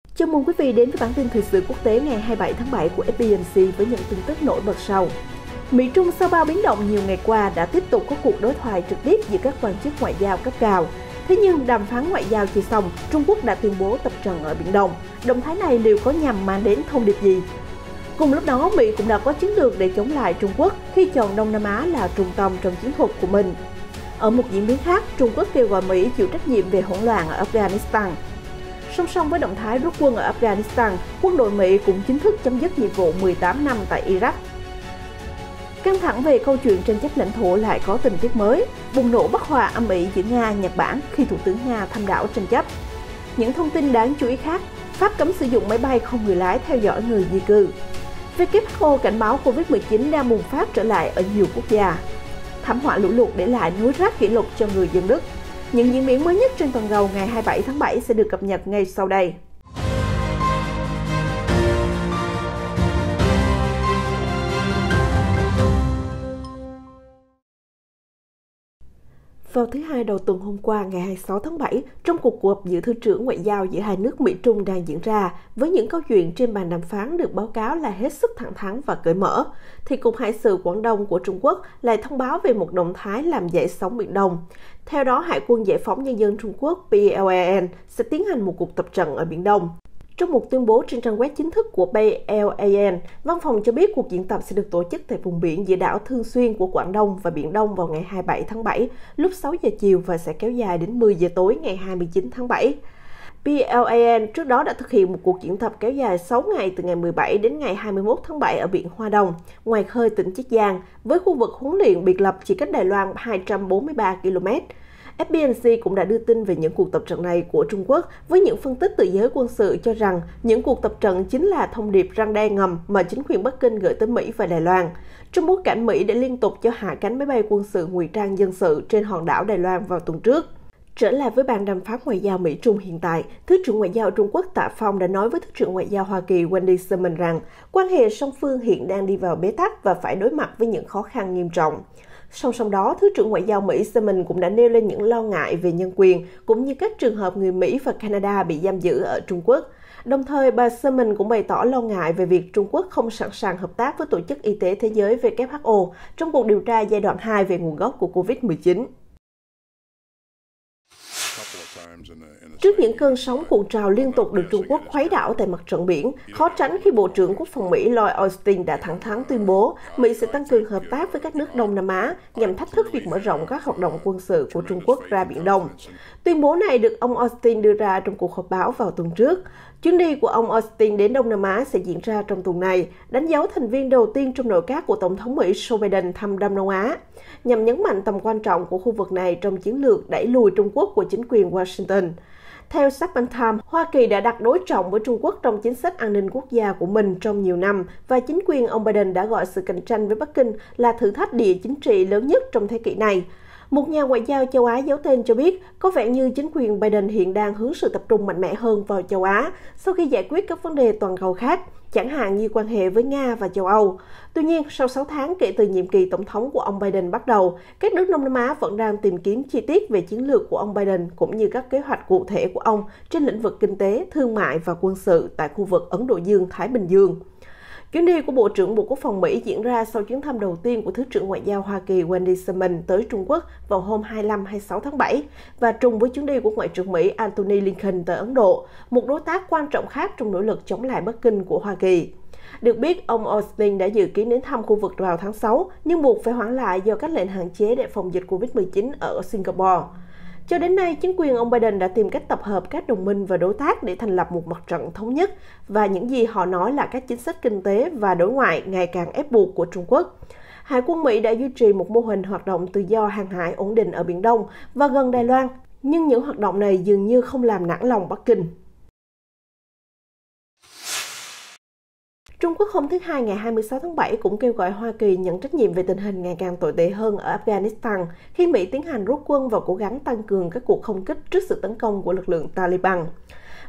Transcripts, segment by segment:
Chào mừng quý vị đến với bản tin thời sự quốc tế ngày 27 tháng 7 của FBNC với những tin tức nổi bật sau. Mỹ-Trung sau bao biến động nhiều ngày qua đã tiếp tục có cuộc đối thoại trực tiếp giữa các quan chức ngoại giao cấp cao. Thế nhưng đàm phán ngoại giao chưa xong, Trung Quốc đã tuyên bố tập trận ở Biển Đông. Động thái này liệu có nhằm mang đến thông điệp gì? Cùng lúc đó, Mỹ cũng đã có chiến lược để chống lại Trung Quốc khi chọn Đông Nam Á là trung tâm trong chiến thuật của mình. Ở một diễn biến khác, Trung Quốc kêu gọi Mỹ chịu trách nhiệm về hỗn loạn ở Afghanistan. Song song với động thái rút quân ở Afghanistan, quân đội Mỹ cũng chính thức chấm dứt nhiệm vụ 18 năm tại Iraq. Căng thẳng về câu chuyện tranh chấp lãnh thổ lại có tình tiết mới, bùng nổ bất hòa âm ỉ giữa Nga, Nhật Bản khi Thủ tướng Nga thăm đảo tranh chấp. Những thông tin đáng chú ý khác, Pháp cấm sử dụng máy bay không người lái theo dõi người di cư. WHO cảnh báo Covid-19 đang bùng phát trở lại ở nhiều quốc gia. Thảm họa lũ lụt để lại núi rác kỷ lục cho người dân Đức. Những diễn biến mới nhất trên toàn cầu ngày 27 tháng 7 sẽ được cập nhật ngay sau đây. Vào thứ Hai đầu tuần hôm qua ngày 26 tháng 7, trong cuộc họp giữa Thứ trưởng Ngoại giao giữa hai nước Mỹ-Trung đang diễn ra, với những câu chuyện trên bàn đàm phán được báo cáo là hết sức thẳng thắn và cởi mở, thì Cục Hải sự Quảng Đông của Trung Quốc lại thông báo về một động thái làm dậy sóng Biển Đông. Theo đó, Hải quân Giải phóng Nhân dân Trung Quốc PLAN sẽ tiến hành một cuộc tập trận ở Biển Đông. Trong một tuyên bố trên trang web chính thức của PLAN, văn phòng cho biết cuộc diễn tập sẽ được tổ chức tại vùng biển giữa đảo Thương Xuyên của Quảng Đông và Biển Đông vào ngày 27 tháng 7 lúc 6 giờ chiều và sẽ kéo dài đến 10 giờ tối ngày 29 tháng 7. PLAN trước đó đã thực hiện một cuộc diễn tập kéo dài 6 ngày từ ngày 17 đến ngày 21 tháng 7 ở biển Hoa Đông, ngoài khơi tỉnh Chiết Giang, với khu vực huấn luyện biệt lập chỉ cách Đài Loan 243 km. FBNC cũng đã đưa tin về những cuộc tập trận này của Trung Quốc với những phân tích từ giới quân sự cho rằng những cuộc tập trận chính là thông điệp răn đe ngầm mà chính quyền Bắc Kinh gửi tới Mỹ và Đài Loan. Trong bối cảnh Mỹ đã liên tục cho hạ cánh máy bay quân sự ngụy trang dân sự trên hòn đảo Đài Loan vào tuần trước. Trở lại với bàn đàm phán ngoại giao Mỹ-Trung hiện tại, Thứ trưởng Ngoại giao Trung Quốc Tạ Phong đã nói với Thứ trưởng Ngoại giao Hoa Kỳ Wendy Sherman rằng quan hệ song phương hiện đang đi vào bế tắc và phải đối mặt với những khó khăn nghiêm trọng. Song song đó, Thứ trưởng Ngoại giao Mỹ Sherman cũng đã nêu lên những lo ngại về nhân quyền, cũng như các trường hợp người Mỹ và Canada bị giam giữ ở Trung Quốc. Đồng thời, bà Sherman cũng bày tỏ lo ngại về việc Trung Quốc không sẵn sàng hợp tác với Tổ chức Y tế Thế giới WHO trong cuộc điều tra giai đoạn 2 về nguồn gốc của Covid-19. Trước những cơn sóng cuộn trào liên tục được Trung Quốc khuấy đảo tại mặt trận biển, khó tránh khi Bộ trưởng Quốc phòng Mỹ Lloyd Austin đã thẳng thắn tuyên bố Mỹ sẽ tăng cường hợp tác với các nước Đông Nam Á nhằm thách thức việc mở rộng các hoạt động quân sự của Trung Quốc ra Biển Đông. Tuyên bố này được ông Austin đưa ra trong cuộc họp báo vào tuần trước. Chuyến đi của ông Austin đến Đông Nam Á sẽ diễn ra trong tuần này, đánh dấu thành viên đầu tiên trong nội các của Tổng thống Mỹ Joe Biden thăm Đông Nam Á, nhằm nhấn mạnh tầm quan trọng của khu vực này trong chiến lược đẩy lùi Trung Quốc của chính quyền Washington. Theo Japan Times, Hoa Kỳ đã đặt đối trọng với Trung Quốc trong chính sách an ninh quốc gia của mình trong nhiều năm và chính quyền ông Biden đã gọi sự cạnh tranh với Bắc Kinh là thử thách địa chính trị lớn nhất trong thế kỷ này. Một nhà ngoại giao châu Á giấu tên cho biết có vẻ như chính quyền Biden hiện đang hướng sự tập trung mạnh mẽ hơn vào châu Á sau khi giải quyết các vấn đề toàn cầu khác, chẳng hạn như quan hệ với Nga và châu Âu. Tuy nhiên, sau 6 tháng kể từ nhiệm kỳ tổng thống của ông Biden bắt đầu, các nước Đông Nam Á vẫn đang tìm kiếm chi tiết về chiến lược của ông Biden cũng như các kế hoạch cụ thể của ông trên lĩnh vực kinh tế, thương mại và quân sự tại khu vực Ấn Độ Dương-Thái Bình Dương. Chuyến đi của Bộ trưởng Bộ Quốc phòng Mỹ diễn ra sau chuyến thăm đầu tiên của Thứ trưởng Ngoại giao Hoa Kỳ Wendy Sherman tới Trung Quốc vào hôm 25-26 tháng 7 và trùng với chuyến đi của Ngoại trưởng Mỹ Antony Blinken tới Ấn Độ, một đối tác quan trọng khác trong nỗ lực chống lại Bắc Kinh của Hoa Kỳ. Được biết, ông Austin đã dự kiến đến thăm khu vực vào tháng 6, nhưng buộc phải hoãn lại do các lệnh hạn chế để phòng dịch Covid-19 ở Singapore. Cho đến nay, chính quyền ông Biden đã tìm cách tập hợp các đồng minh và đối tác để thành lập một mặt trận thống nhất và những gì họ nói là các chính sách kinh tế và đối ngoại ngày càng ép buộc của Trung Quốc. Hải quân Mỹ đã duy trì một mô hình hoạt động tự do hàng hải ổn định ở Biển Đông và gần Đài Loan, nhưng những hoạt động này dường như không làm nản lòng Bắc Kinh. Trung Quốc hôm thứ Hai ngày 26 tháng 7 cũng kêu gọi Hoa Kỳ nhận trách nhiệm về tình hình ngày càng tồi tệ hơn ở Afghanistan khi Mỹ tiến hành rút quân và cố gắng tăng cường các cuộc không kích trước sự tấn công của lực lượng Taliban.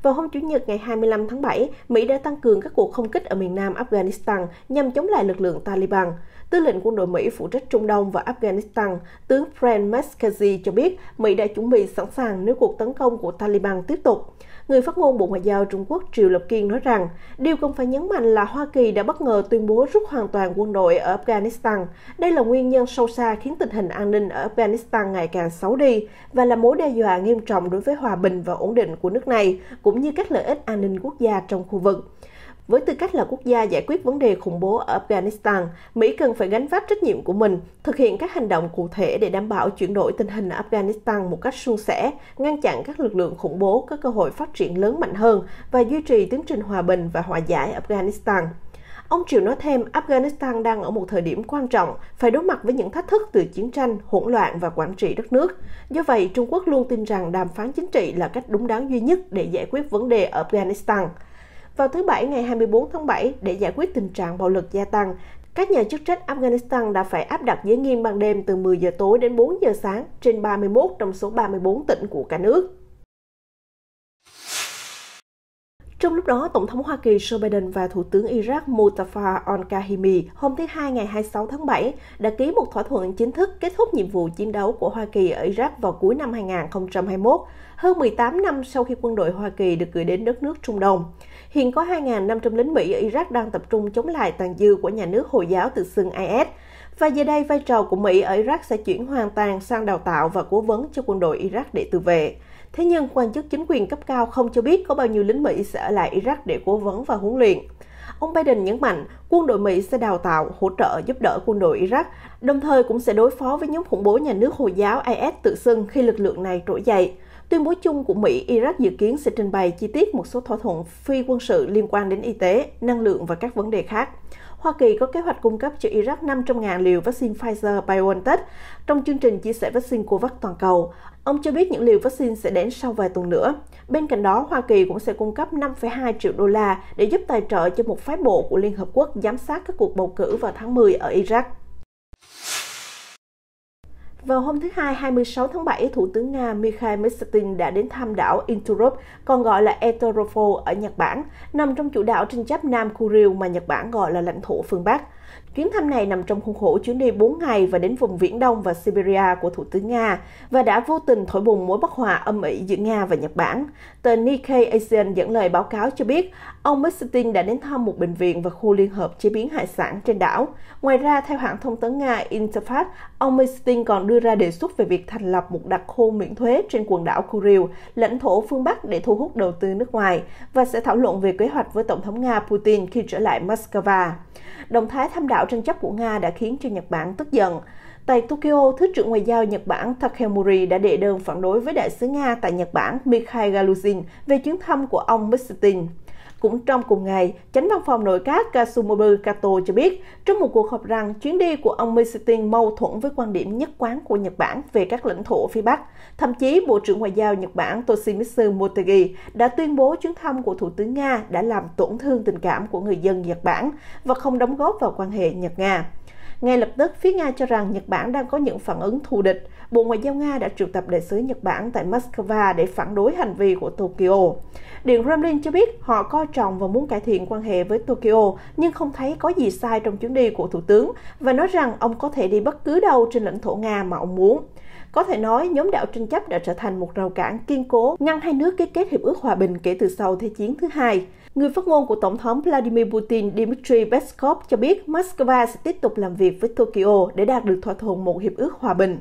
Vào hôm Chủ nhật ngày 25 tháng 7, Mỹ đã tăng cường các cuộc không kích ở miền nam Afghanistan nhằm chống lại lực lượng Taliban. Tư lệnh quân đội Mỹ phụ trách Trung Đông và Afghanistan, tướng Brent McKenzie cho biết Mỹ đã chuẩn bị sẵn sàng nếu cuộc tấn công của Taliban tiếp tục. Người phát ngôn Bộ Ngoại giao Trung Quốc Triệu Lập Kiên nói rằng, điều cần phải nhấn mạnh là Hoa Kỳ đã bất ngờ tuyên bố rút hoàn toàn quân đội ở Afghanistan. Đây là nguyên nhân sâu xa khiến tình hình an ninh ở Afghanistan ngày càng xấu đi và là mối đe dọa nghiêm trọng đối với hòa bình và ổn định của nước này, cũng như các lợi ích an ninh quốc gia trong khu vực. Với tư cách là quốc gia giải quyết vấn đề khủng bố ở Afghanistan, Mỹ cần phải gánh vác trách nhiệm của mình, thực hiện các hành động cụ thể để đảm bảo chuyển đổi tình hình ở Afghanistan một cách suôn sẻ, ngăn chặn các lực lượng khủng bố có cơ hội phát triển lớn mạnh hơn và duy trì tiến trình hòa bình và hòa giải Afghanistan. Ông Triệu nói thêm, Afghanistan đang ở một thời điểm quan trọng, phải đối mặt với những thách thức từ chiến tranh, hỗn loạn và quản trị đất nước. Do vậy, Trung Quốc luôn tin rằng đàm phán chính trị là cách đúng đắn duy nhất để giải quyết vấn đề ở Afghanistan. Vào thứ Bảy ngày 24 tháng 7, để giải quyết tình trạng bạo lực gia tăng, các nhà chức trách Afghanistan đã phải áp đặt giới nghiêm ban đêm từ 10 giờ tối đến 4 giờ sáng trên 31 trong số 34 tỉnh của cả nước. Trong lúc đó, Tổng thống Hoa Kỳ Joe Biden và Thủ tướng Iraq Mustafa al-Kadhimi hôm thứ Hai ngày 26 tháng 7 đã ký một thỏa thuận chính thức kết thúc nhiệm vụ chiến đấu của Hoa Kỳ ở Iraq vào cuối năm 2021, hơn 18 năm sau khi quân đội Hoa Kỳ được gửi đến đất nước Trung Đông. Hiện có 2.500 lính Mỹ ở Iraq đang tập trung chống lại tàn dư của nhà nước Hồi giáo tự xưng IS. Và giờ đây, vai trò của Mỹ ở Iraq sẽ chuyển hoàn toàn sang đào tạo và cố vấn cho quân đội Iraq để tự vệ. Thế nhưng, quan chức chính quyền cấp cao không cho biết có bao nhiêu lính Mỹ sẽ ở lại Iraq để cố vấn và huấn luyện. Ông Biden nhấn mạnh, quân đội Mỹ sẽ đào tạo, hỗ trợ, giúp đỡ quân đội Iraq, đồng thời cũng sẽ đối phó với nhóm khủng bố nhà nước Hồi giáo IS tự xưng khi lực lượng này trỗi dậy. Tuyên bố chung của Mỹ, Iraq dự kiến sẽ trình bày chi tiết một số thỏa thuận phi quân sự liên quan đến y tế, năng lượng và các vấn đề khác. Hoa Kỳ có kế hoạch cung cấp cho Iraq 500.000 liều vaccine Pfizer-BioNTech trong chương trình chia sẻ vaccine COVAX toàn cầu. Ông cho biết những liều vaccine sẽ đến sau vài tuần nữa. Bên cạnh đó, Hoa Kỳ cũng sẽ cung cấp 5,2 triệu đô la để giúp tài trợ cho một phái bộ của Liên Hợp Quốc giám sát các cuộc bầu cử vào tháng 10 ở Iraq. Vào hôm thứ Hai, 26 tháng 7, Thủ tướng Nga Mikhail Mishustin đã đến thăm đảo Inturop, còn gọi là Etorofo ở Nhật Bản, nằm trong chủ đảo tranh chấp Nam Kuril mà Nhật Bản gọi là lãnh thổ phương Bắc. Chuyến thăm này nằm trong khuôn khổ chuyến đi 4 ngày và đến vùng Viễn Đông và Siberia của Thủ tướng Nga và đã vô tình thổi bùng mối bất hòa âm ỉ giữa Nga và Nhật Bản. Tờ Nikkei Asian dẫn lời báo cáo cho biết, ông Mishustin đã đến thăm một bệnh viện và khu liên hợp chế biến hải sản trên đảo. Ngoài ra, theo hãng thông tấn Nga Interfax, ông Mishustin còn đưa ra đề xuất về việc thành lập một đặc khu miễn thuế trên quần đảo Kuril, lãnh thổ phương Bắc để thu hút đầu tư nước ngoài, và sẽ thảo luận về kế hoạch với Tổng thống Nga Putin khi trở lại Moscow. Động thái thăm đảo tranh chấp của Nga đã khiến cho Nhật Bản tức giận. Tại Tokyo, Thứ trưởng Ngoại giao Nhật Bản Takemori đã đệ đơn phản đối với đại sứ Nga tại Nhật Bản Mikhail Galuzin về chuyến thăm của ông Mishustin. Cũng trong cùng ngày, Chánh văn phòng nội các Kasumobu Kato cho biết trong một cuộc họp rằng chuyến đi của ông Mishustin mâu thuẫn với quan điểm nhất quán của Nhật Bản về các lãnh thổ phía Bắc. Thậm chí, Bộ trưởng Ngoại giao Nhật Bản Toshimitsu Motegi đã tuyên bố chuyến thăm của Thủ tướng Nga đã làm tổn thương tình cảm của người dân Nhật Bản và không đóng góp vào quan hệ Nhật-Nga. Ngay lập tức, phía Nga cho rằng Nhật Bản đang có những phản ứng thù địch. Bộ Ngoại giao Nga đã triệu tập đại sứ Nhật Bản tại Moscow để phản đối hành vi của Tokyo. Điện Kremlin cho biết họ coi trọng và muốn cải thiện quan hệ với Tokyo, nhưng không thấy có gì sai trong chuyến đi của Thủ tướng và nói rằng ông có thể đi bất cứ đâu trên lãnh thổ Nga mà ông muốn. Có thể nói, nhóm đảo tranh chấp đã trở thành một rào cản kiên cố ngăn hai nước ký kết hiệp ước hòa bình kể từ sau Thế chiến thứ hai. Người phát ngôn của Tổng thống Vladimir Putin Dmitry Peskov cho biết Moscow sẽ tiếp tục làm việc với Tokyo để đạt được thỏa thuận một hiệp ước hòa bình.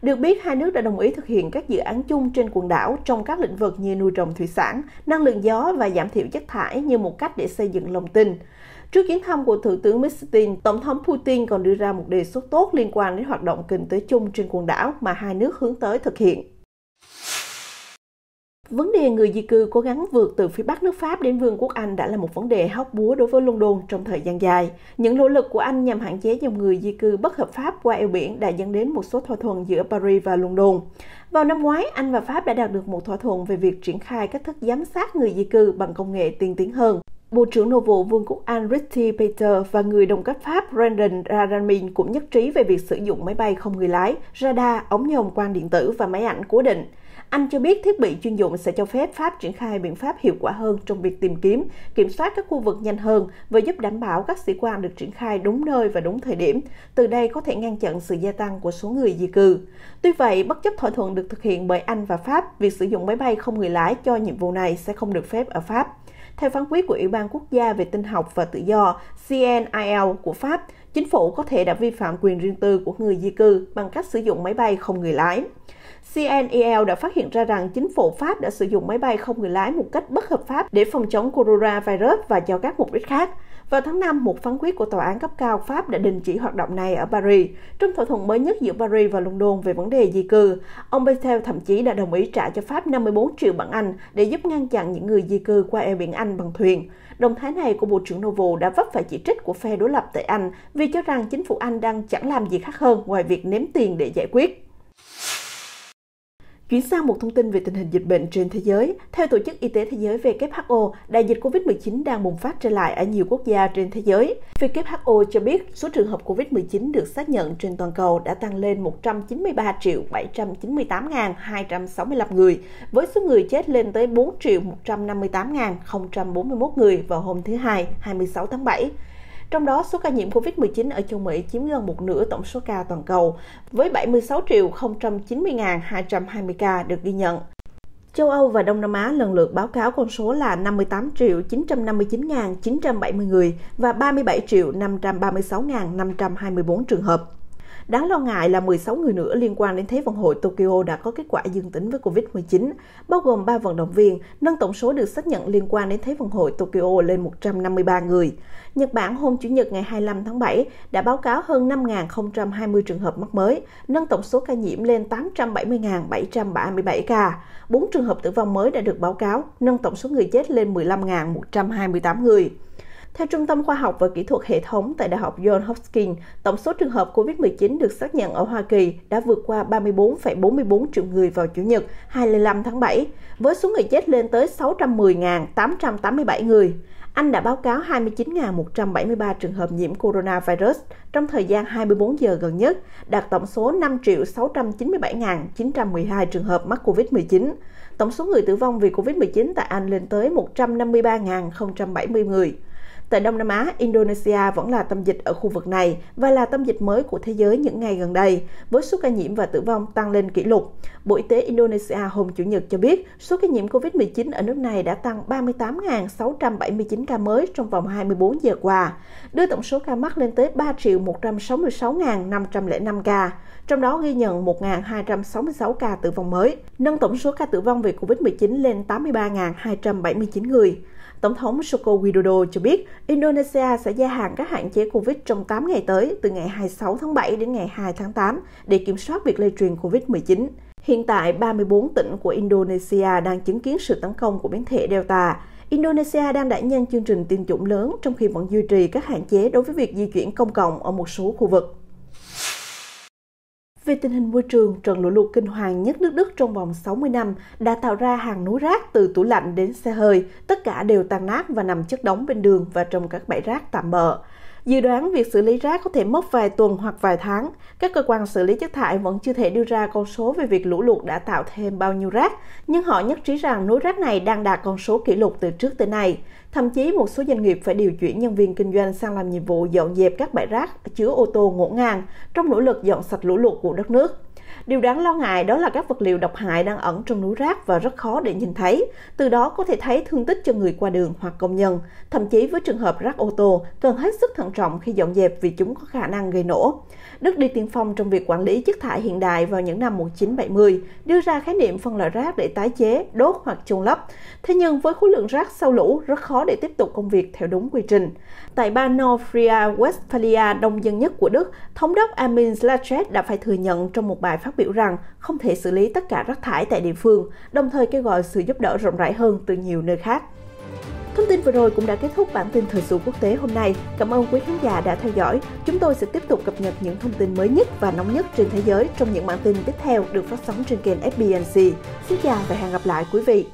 Được biết, hai nước đã đồng ý thực hiện các dự án chung trên quần đảo trong các lĩnh vực như nuôi trồng thủy sản, năng lượng gió và giảm thiểu chất thải như một cách để xây dựng lòng tin. Trước chuyến thăm của Thủ tướng Mishustin, Tổng thống Putin còn đưa ra một đề xuất tốt liên quan đến hoạt động kinh tế chung trên quần đảo mà hai nước hướng tới thực hiện. Vấn đề người di cư cố gắng vượt từ phía Bắc nước Pháp đến Vương quốc Anh đã là một vấn đề hóc búa đối với London trong thời gian dài. Những nỗ lực của Anh nhằm hạn chế dòng người di cư bất hợp pháp qua eo biển đã dẫn đến một số thỏa thuận giữa Paris và London. Vào năm ngoái, Anh và Pháp đã đạt được một thỏa thuận về việc triển khai cách thức giám sát người di cư bằng công nghệ tiên tiến hơn. Bộ trưởng Nội vụ Vương quốc Anh Richie Peter và người đồng cấp Pháp Brendan Radamin cũng nhất trí về việc sử dụng máy bay không người lái, radar, ống nhòm quang điện tử và máy ảnh cố định. Anh cho biết thiết bị chuyên dụng sẽ cho phép Pháp triển khai biện pháp hiệu quả hơn trong việc tìm kiếm, kiểm soát các khu vực nhanh hơn và giúp đảm bảo các sĩ quan được triển khai đúng nơi và đúng thời điểm. Từ đây có thể ngăn chặn sự gia tăng của số người di cư. Tuy vậy, bất chấp thỏa thuận được thực hiện bởi Anh và Pháp, việc sử dụng máy bay không người lái cho nhiệm vụ này sẽ không được phép ở Pháp. Theo phán quyết của Ủy ban Quốc gia về tin học và tự do CNIL của Pháp, chính phủ có thể đã vi phạm quyền riêng tư của người di cư bằng cách sử dụng máy bay không người lái. CNIL đã phát hiện ra rằng chính phủ Pháp đã sử dụng máy bay không người lái một cách bất hợp pháp để phòng chống coronavirus và cho các mục đích khác. Vào tháng 5, một phán quyết của Tòa án cấp cao Pháp đã đình chỉ hoạt động này ở Paris. Trong thỏa thuận mới nhất giữa Paris và London về vấn đề di cư, ông Bettel thậm chí đã đồng ý trả cho Pháp 54 triệu bảng Anh để giúp ngăn chặn những người di cư qua eo biển Anh bằng thuyền. Động thái này của Bộ trưởng Nội vụ đã vấp phải chỉ trích của phe đối lập tại Anh vì cho rằng chính phủ Anh đang chẳng làm gì khác hơn ngoài việc ném tiền để giải quyết. Chuyển sang một thông tin về tình hình dịch bệnh trên thế giới. Theo Tổ chức Y tế Thế giới WHO, đại dịch COVID-19 đang bùng phát trở lại ở nhiều quốc gia trên thế giới. WHO cho biết số trường hợp COVID-19 được xác nhận trên toàn cầu đã tăng lên 193.798.265 người, với số người chết lên tới 4.158.041 người vào hôm thứ Hai, 26 tháng 7. Trong đó, số ca nhiễm COVID-19 ở châu Mỹ chiếm gần một nửa tổng số ca toàn cầu, với 76.090.220 ca được ghi nhận. Châu Âu và Đông Nam Á lần lượt báo cáo con số là 58.959.970 người và 37.536.524 trường hợp. Đáng lo ngại là 16 người nữa liên quan đến Thế vận hội Tokyo đã có kết quả dương tính với COVID-19, bao gồm 3 vận động viên, nâng tổng số được xác nhận liên quan đến Thế vận hội Tokyo lên 153 người. Nhật Bản hôm Chủ nhật ngày 25 tháng 7 đã báo cáo hơn 5.020 trường hợp mắc mới, nâng tổng số ca nhiễm lên 870.737 ca. 4 trường hợp tử vong mới đã được báo cáo, nâng tổng số người chết lên 15.128 người. Theo Trung tâm Khoa học và Kỹ thuật Hệ thống tại Đại học Johns Hopkins, tổng số trường hợp COVID-19 được xác nhận ở Hoa Kỳ đã vượt qua 34,44 triệu người vào Chủ nhật 25 tháng 7, với số người chết lên tới 610.887 người. Anh đã báo cáo 29.173 trường hợp nhiễm coronavirus trong thời gian 24 giờ gần nhất, đạt tổng số 5.697.912 trường hợp mắc COVID-19. Tổng số người tử vong vì COVID-19 tại Anh lên tới 153.070 người. Tại Đông Nam Á, Indonesia vẫn là tâm dịch ở khu vực này và là tâm dịch mới của thế giới những ngày gần đây, với số ca nhiễm và tử vong tăng lên kỷ lục. Bộ Y tế Indonesia hôm Chủ nhật cho biết số ca nhiễm COVID-19 ở nước này đã tăng 38.679 ca mới trong vòng 24 giờ qua, đưa tổng số ca mắc lên tới 3.166.505 ca, trong đó ghi nhận 1.266 ca tử vong mới, nâng tổng số ca tử vong vì COVID-19 lên 83.279 người. Tổng thống Joko Widodo cho biết Indonesia sẽ gia hạn các hạn chế COVID trong 8 ngày tới, từ ngày 26 tháng 7 đến ngày 2 tháng 8, để kiểm soát việc lây truyền COVID-19. Hiện tại, 34 tỉnh của Indonesia đang chứng kiến sự tấn công của biến thể Delta. Indonesia đang đẩy nhanh chương trình tiêm chủng lớn trong khi vẫn duy trì các hạn chế đối với việc di chuyển công cộng ở một số khu vực. Về tình hình môi trường, trận lũ lụt kinh hoàng nhất nước Đức trong vòng 60 năm đã tạo ra hàng núi rác từ tủ lạnh đến xe hơi, tất cả đều tan nát và nằm chất đống bên đường và trong các bãi rác tạm bợ. Dự đoán việc xử lý rác có thể mất vài tuần hoặc vài tháng. Các cơ quan xử lý chất thải vẫn chưa thể đưa ra con số về việc lũ lụt đã tạo thêm bao nhiêu rác, nhưng họ nhất trí rằng núi rác này đang đạt con số kỷ lục từ trước tới nay. Thậm chí một số doanh nghiệp phải điều chuyển nhân viên kinh doanh sang làm nhiệm vụ dọn dẹp các bãi rác chứa ô tô ngổn ngang trong nỗ lực dọn sạch lũ lụt của đất nước. Điều đáng lo ngại đó là các vật liệu độc hại đang ẩn trong núi rác và rất khó để nhìn thấy. Từ đó có thể thấy thương tích cho người qua đường hoặc công nhân. Thậm chí với trường hợp rác ô tô, cần hết sức thận trọng khi dọn dẹp vì chúng có khả năng gây nổ. Đức đi tiên phong trong việc quản lý chất thải hiện đại vào những năm 1970, đưa ra khái niệm phân loại rác để tái chế, đốt hoặc chôn lấp. Thế nhưng với khối lượng rác sau lũ, rất khó để tiếp tục công việc theo đúng quy trình. Tại bang North Rhine-Westphalia đông dân nhất của Đức, thống đốc Armin Laschet đã phải thừa nhận trong một bài phát biểu rằng không thể xử lý tất cả rác thải tại địa phương, đồng thời kêu gọi sự giúp đỡ rộng rãi hơn từ nhiều nơi khác. Thông tin vừa rồi cũng đã kết thúc bản tin thời sự quốc tế hôm nay. Cảm ơn quý khán giả đã theo dõi. Chúng tôi sẽ tiếp tục cập nhật những thông tin mới nhất và nóng nhất trên thế giới trong những bản tin tiếp theo được phát sóng trên kênh FBNC. Xin chào và hẹn gặp lại quý vị.